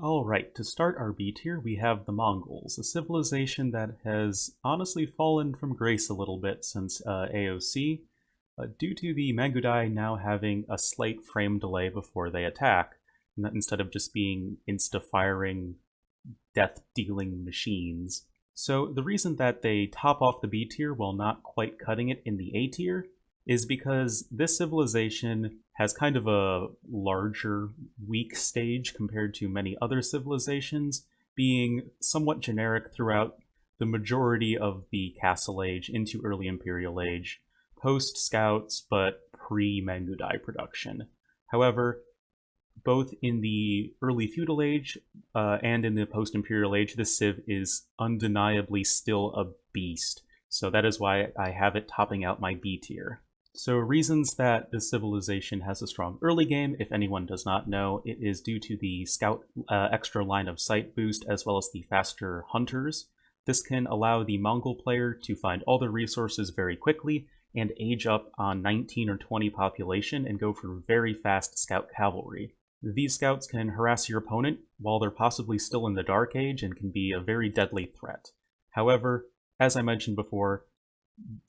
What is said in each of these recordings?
Alright, to start our B tier, we have the Mongols, a civilization that has honestly fallen from grace a little bit since AOC, due to the Mangudai now having a slight frame delay before they attack, instead of just being insta-firing, death-dealing machines. So the reason that they top off the B tier while not quite cutting it in the A tier is because this civilization has kind of a larger, weak stage compared to many other civilizations, being somewhat generic throughout the majority of the Castle Age into early Imperial Age, post Scouts but pre Mangudai production. However, both in the early feudal age and in the post imperial age, this civ is undeniably still a beast. So that is why I have it topping out my B tier. So, reasons that this civilization has a strong early game, if anyone does not know, it is due to the scout extra line of sight boost as well as the faster hunters. This can allow the Mongol player to find all the resources very quickly and age up on 19 or 20 population and go for very fast scout cavalry. These scouts can harass your opponent while they're possibly still in the Dark Age and can be a very deadly threat. However, as I mentioned before,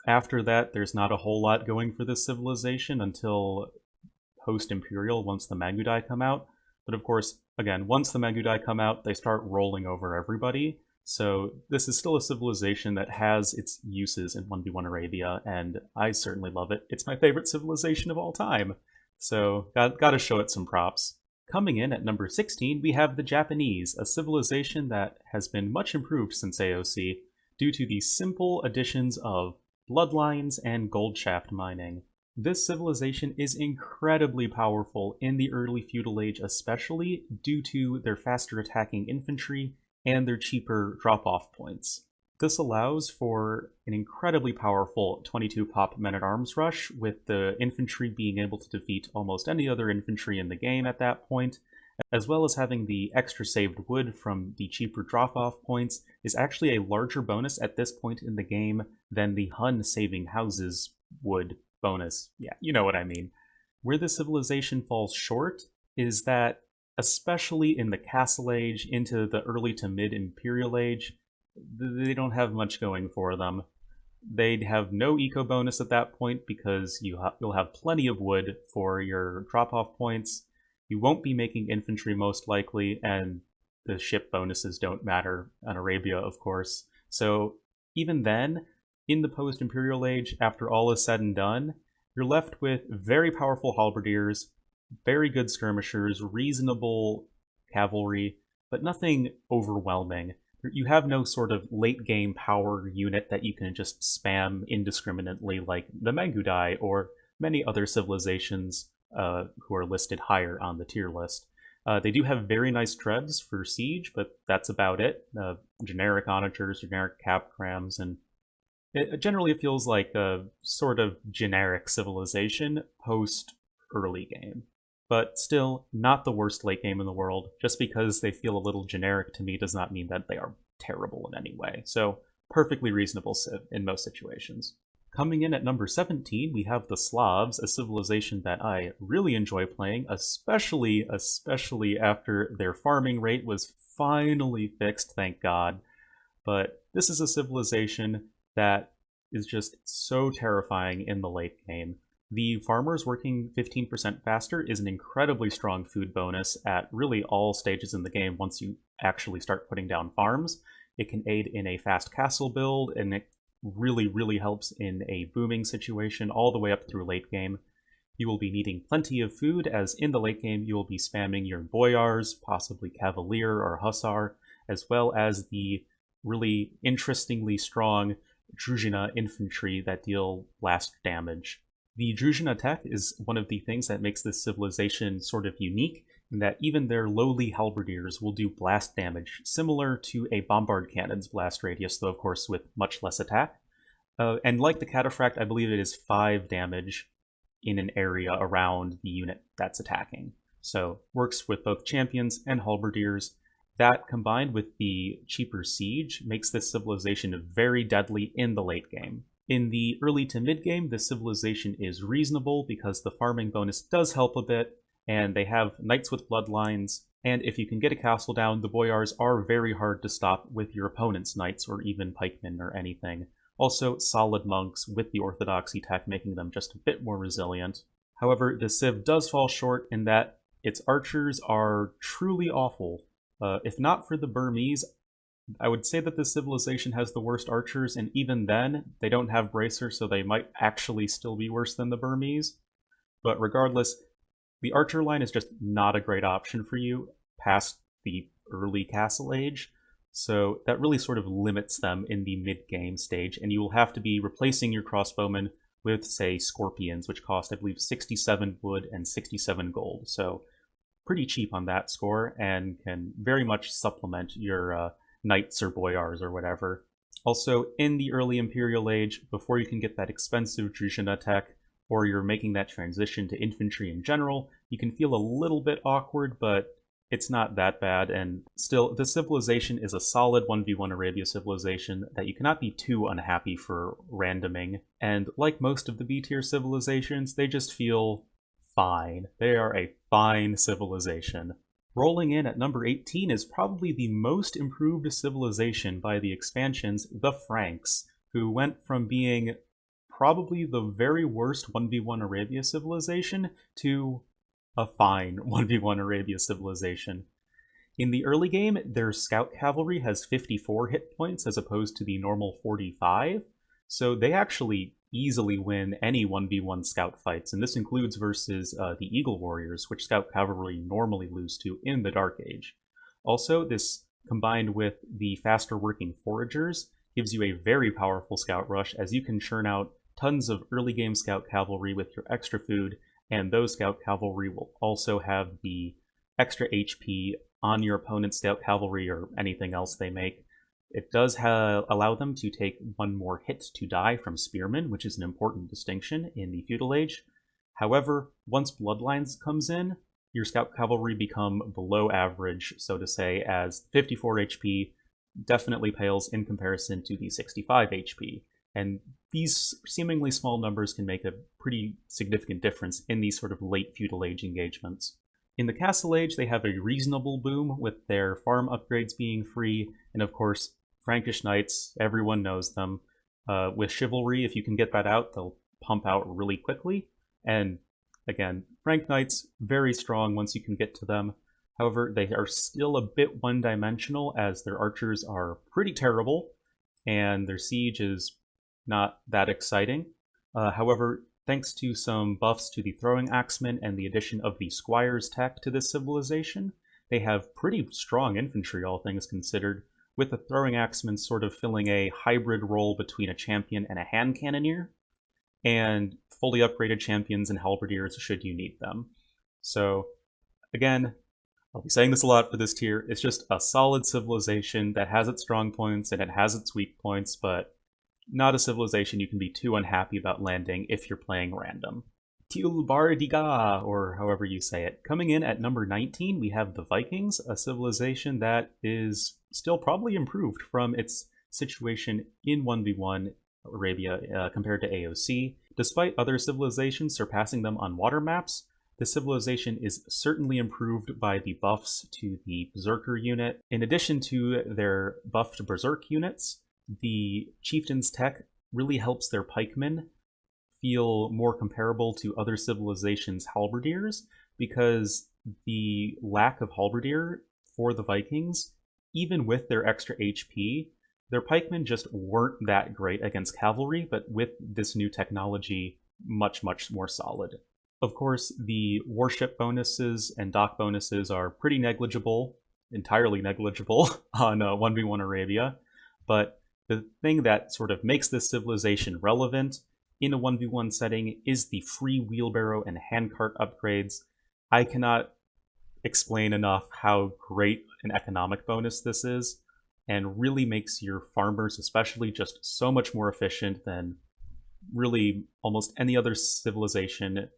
after that, there's not a whole lot going for this civilization until post-Imperial, once the Mangudai come out. But of course, again, once the Mangudai come out, they start rolling over everybody. So this is still a civilization that has its uses in 1v1 Arabia, and I certainly love it. It's my favorite civilization of all time. So gotta show it some props. Coming in at number 16, we have the Japanese, a civilization that has been much improved since AOC due to the simple additions of bloodlines and gold shaft mining. This civilization is incredibly powerful in the early feudal age, especially due to their faster attacking infantry and their cheaper drop-off points. This allows for an incredibly powerful 22 pop men-at-arms rush, with the infantry being able to defeat almost any other infantry in the game at that point, as well as having the extra saved wood from the cheaper drop-off points is actually a larger bonus at this point in the game than the Hun saving houses wood bonus. Yeah, you know what I mean. Where the civilization falls short is that, especially in the Castle Age into the early to mid-Imperial Age, they don't have much going for them. They'd have no eco bonus at that point because you'll have plenty of wood for your drop-off points. You won't be making infantry most likely, and the ship bonuses don't matter on Arabia, of course. So even then, in the post-Imperial Age, after all is said and done, you're left with very powerful halberdiers, very good skirmishers, reasonable cavalry, but nothing overwhelming. You have no sort of late game power unit that you can just spam indiscriminately like the Mangudai or many other civilizations who are listed higher on the tier list. They do have very nice trebs for siege, but that's about it. Generic onagers, generic capgrams, and generally it feels like a sort of generic civilization post early game. But still, not the worst late game in the world. Just because they feel a little generic to me does not mean that they are terrible in any way. So, perfectly reasonable civ in most situations. Coming in at number 17, we have the Slavs, a civilization that I really enjoy playing, especially after their farming rate was finally fixed, thank God. But this is a civilization that is just so terrifying in the late game. The farmers working 15% faster is an incredibly strong food bonus at really all stages in the game once you actually start putting down farms. It can aid in a fast castle build, and it really helps in a booming situation all the way up through late game. You will be needing plenty of food, as in the late game you will be spamming your boyars, possibly cavalier or hussar, as well as the really interestingly strong Druzhina infantry that deal blast damage. The Druzhina tech is one of the things that makes this civilization sort of unique, in that even their lowly halberdiers will do blast damage, similar to a bombard cannon's blast radius, though of course with much less attack. And like the cataphract, I believe it is 5 damage in an area around the unit that's attacking. So works with both champions and halberdiers. That, combined with the cheaper siege, makes this civilization very deadly in the late game. In the early to mid game, the civilization is reasonable because the farming bonus does help a bit, and they have knights with bloodlines, And if you can get a castle down, the boyars are very hard to stop with your opponent's knights or even pikemen or anything. Also, solid monks with the orthodoxy tech making them just a bit more resilient. However, the civ does fall short in that its archers are truly awful. If not for the Burmese, I would say that this civilization has the worst archers, and even then, they don't have bracers, so they might actually still be worse than the Burmese. But regardless, the archer line is just not a great option for you past the early castle age, so that really sort of limits them in the mid-game stage, and you will have to be replacing your crossbowmen with, say, scorpions, which cost, I believe, 67 wood and 67 gold, so pretty cheap on that score, and can very much supplement your knights or boyars or whatever. Also, in the early Imperial Age, before you can get that expensive Druzhina tech, or you're making that transition to infantry in general, you can feel a little bit awkward, but it's not that bad, and still, the civilization is a solid 1v1 Arabia civilization that you cannot be too unhappy for randoming, and like most of the B-tier civilizations, they just feel fine. They are a fine civilization. Rolling in at number 18 is probably the most improved civilization by the expansions, the Franks, who went from being probably the very worst 1v1 Arabia civilization to a fine 1v1 Arabia civilization. In the early game, their scout cavalry has 54 hit points as opposed to the normal 45, so they actually easily win any 1v1 scout fights, and this includes versus the Eagle Warriors, which scout cavalry normally lose to in the Dark Age. Also, this combined with the faster working foragers gives you a very powerful scout rush, as you can churn out tons of early game scout cavalry with your extra food, and those scout cavalry will also have the extra HP on your opponent's scout cavalry or anything else they make. It does allow them to take one more hit to die from spearmen, which is an important distinction in the feudal age. However, once Bloodlines comes in, your scout cavalry become below average, so to say, as 54 HP definitely pales in comparison to the 65 HP. And these seemingly small numbers can make a pretty significant difference in these sort of late feudal age engagements. In the Castle Age, they have a reasonable boom with their farm upgrades being free, and of course, Frankish Knights, everyone knows them. With Chivalry, if you can get that out, they'll pump out really quickly. And again, Frank Knights, very strong once you can get to them. However, they are still a bit one-dimensional, as their archers are pretty terrible, and their siege is not that exciting. However, thanks to some buffs to the throwing axemen and the addition of the squire's tech to this civilization, they have pretty strong infantry, all things considered, with the throwing axemen sort of filling a hybrid role between a champion and a hand cannoneer, and fully upgraded champions and halberdiers should you need them. So, again, I'll be saying this a lot for this tier, it's just a solid civilization that has its strong points and it has its weak points, but not a civilization you can be too unhappy about landing if you're playing random. Tilbardiga, or however you say it. Coming in at number 19, we have the Vikings, a civilization that is still probably improved from its situation in 1v1 Arabia compared to AOC. Despite other civilizations surpassing them on water maps, this civilization is certainly improved by the buffs to the Berserker unit. In addition to their buffed Berserk units, the Chieftain's tech really helps their pikemen feel more comparable to other civilizations' halberdiers, because the lack of halberdier for the Vikings, even with their extra HP, their pikemen just weren't that great against cavalry, but with this new technology, much, much more solid. Of course, the warship bonuses and dock bonuses are pretty negligible, entirely negligible, on 1v1 Arabia, but the thing that sort of makes this civilization relevant in a 1v1 setting is the free wheelbarrow and handcart upgrades. I cannot explain enough how great an economic bonus this is, and really makes your farmers especially just so much more efficient than really almost any other civilization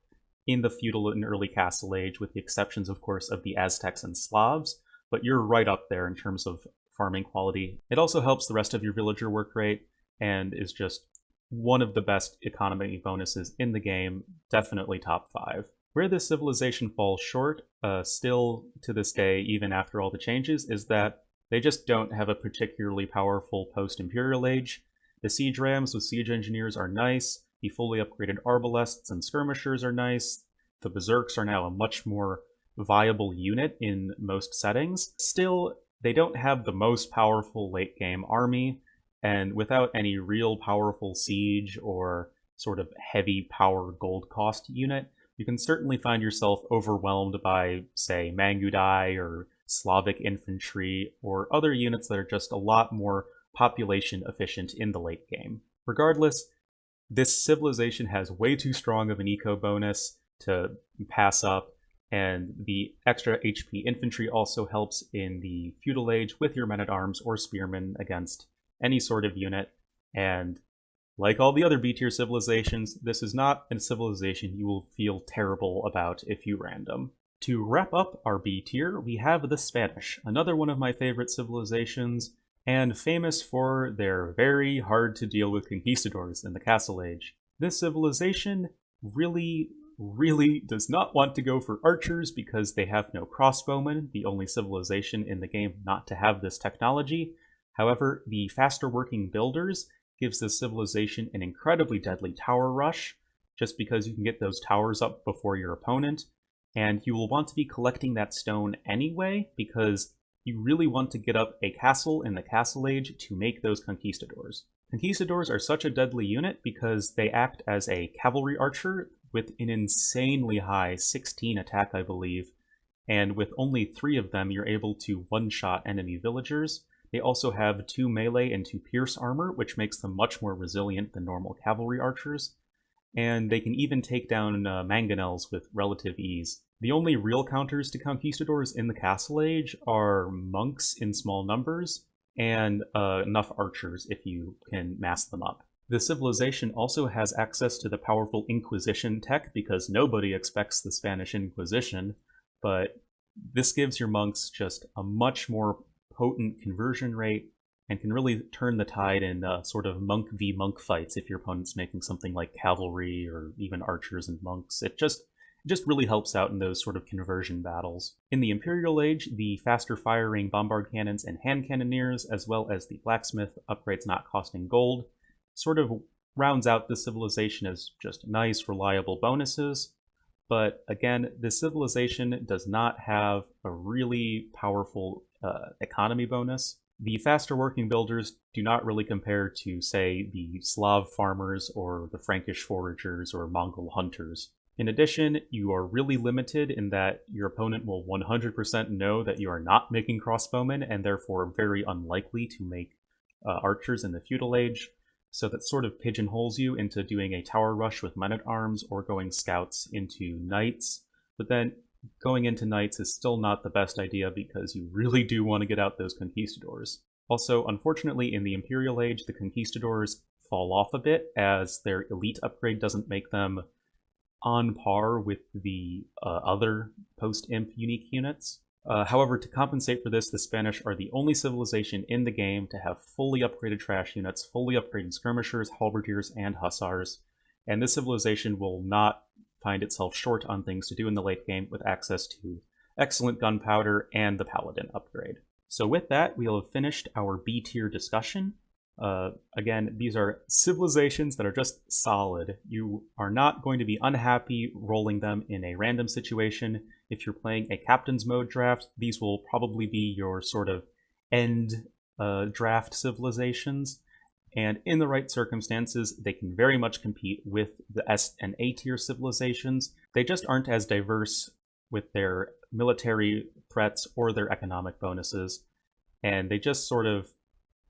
in the feudal and early Castle Age, with the exceptions, of course, of the Aztecs and Slavs, but you're right up there in terms of farming quality. It also helps the rest of your villager work rate, and is just one of the best economy bonuses in the game, definitely top 5. Where this civilization falls short, still to this day, even after all the changes, is that they just don't have a particularly powerful post-Imperial Age. The siege rams with siege engineers are nice, the fully upgraded arbalests and skirmishers are nice, the berserks are now a much more viable unit in most settings. Still, they don't have the most powerful late-game army, and without any real powerful siege or sort of heavy power gold cost unit, you can certainly find yourself overwhelmed by, say, Mangudai or Slavic infantry, or other units that are just a lot more population efficient in the late game. Regardless, this civilization has way too strong of an eco bonus to pass up, and the extra HP infantry also helps in the feudal age with your men-at-arms or spearmen against any sort of unit, and like all the other B-tier civilizations, this is not a civilization you will feel terrible about if you random. To wrap up our B-tier, we have the Spanish, another one of my favorite civilizations, and famous for their very hard-to-deal-with conquistadors in the Castle Age. This civilization really does not want to go for archers because they have no crossbowmen, the only civilization in the game not to have this technology. However, the faster-working builders gives this civilization an incredibly deadly tower rush, just because you can get those towers up before your opponent, and you will want to be collecting that stone anyway, because you really want to get up a castle in the Castle Age to make those conquistadors. Conquistadors are such a deadly unit because they act as a cavalry archer with an insanely high 16 attack, I believe, and with only 3 of them you're able to one-shot enemy villagers. They also have 2 melee and 2 pierce armor, which makes them much more resilient than normal cavalry archers, and they can even take down mangonels with relative ease. The only real counters to conquistadors in the Castle Age are monks in small numbers, and enough archers if you can mass them up. The civilization also has access to the powerful Inquisition tech, because nobody expects the Spanish Inquisition, but this gives your monks just a much more potent conversion rate, and can really turn the tide in sort of monk v monk fights if your opponent's making something like cavalry or even archers and monks. It just really helps out in those sort of conversion battles. In the Imperial Age, the faster firing bombard cannons and hand cannoneers, as well as the blacksmith upgrades not costing gold, sort of rounds out the civilization as just nice, reliable bonuses. But again, this civilization does not have a really powerful economy bonus. The faster working builders do not really compare to, say, the Slav farmers or the Frankish foragers or Mongol hunters. In addition, you are really limited in that your opponent will 100% know that you are not making crossbowmen, and therefore very unlikely to make archers in the feudal age. So that sort of pigeonholes you into doing a tower rush with men-at-arms or going scouts into knights. But then going into knights is still not the best idea because you really do want to get out those conquistadors. Also, unfortunately, in the Imperial Age, the conquistadors fall off a bit as their elite upgrade doesn't make them on par with the other post-imp unique units. However, to compensate for this, the Spanish are the only civilization in the game to have fully upgraded trash units, fully upgraded skirmishers, halberdiers, and hussars, and this civilization will not find itself short on things to do in the late game with access to excellent gunpowder and the paladin upgrade. So with that, we'll have finished our B-tier discussion. Again, these are civilizations that are just solid. You are not going to be unhappy rolling them in a random situation. If you're playing a captain's mode draft, these will probably be your sort of end draft civilizations. And in the right circumstances, they can very much compete with the S and A tier civilizations. They just aren't as diverse with their military threats or their economic bonuses. And they just sort of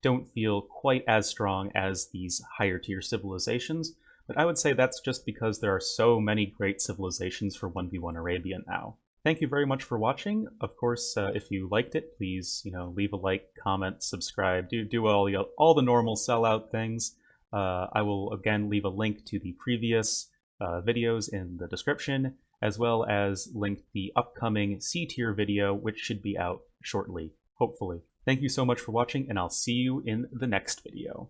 don't feel quite as strong as these higher tier civilizations, but I would say that's just because there are so many great civilizations for 1v1 Arabia now. Thank you very much for watching. Of course, if you liked it, please, leave a like, comment, subscribe, do all the normal sellout things. I will again leave a link to the previous videos in the description, as well as link the upcoming C tier video, which should be out shortly, hopefully. Thank you so much for watching, and I'll see you in the next video.